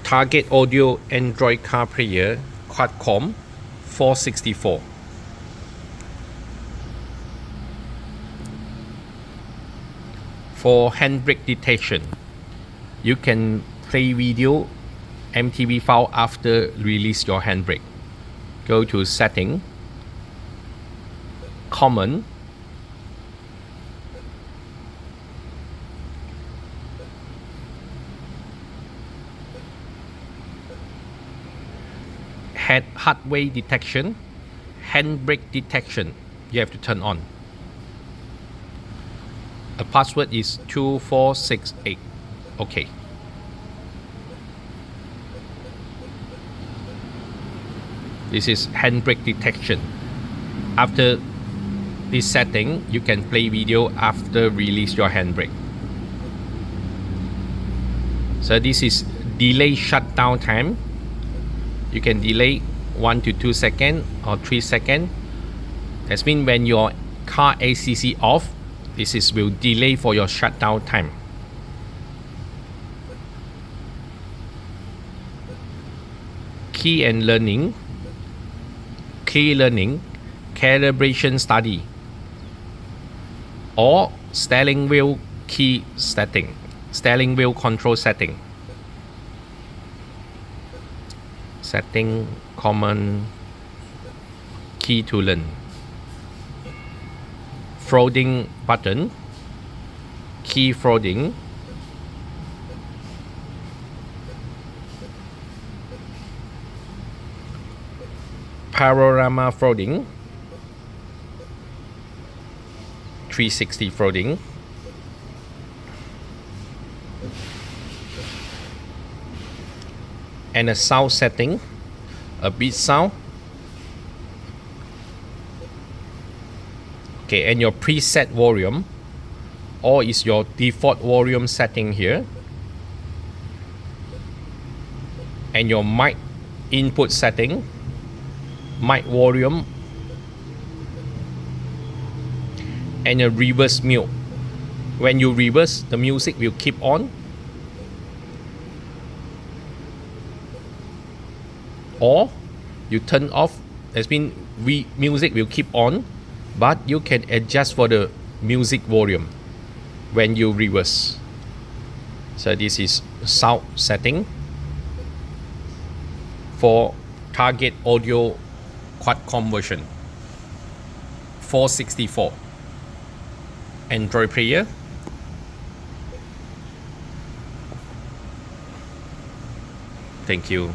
Target Audio Android Car Player Quad-Com 464. For handbrake detection, you can play video MTV file after release your handbrake. Go to Setting, Common, Headway detection, handbrake detection. You have to turn on. The password is 2468. Okay. This is handbrake detection. After this setting, you can play video after release your handbrake. So this is delay shutdown time. You can delay 1 to 2 seconds or 3 seconds. That means when your car ACC off, this will delay for your shutdown time. Key learning, calibration study, or steering wheel key setting, steering wheel control setting. Setting, common, key to learn. Folding button, key folding, panorama folding, 360 folding, and a sound setting, a beat sound. Okay, and your preset volume, or is your default volume setting here, and your mic input setting, mic volume, and a reverse mute. When you reverse, the music will keep on, or you turn off. That means music will keep on, but you can adjust for the music volume when you reverse. So this is sound setting for Target Audio Quad-Com version 464 Android player. Thank you.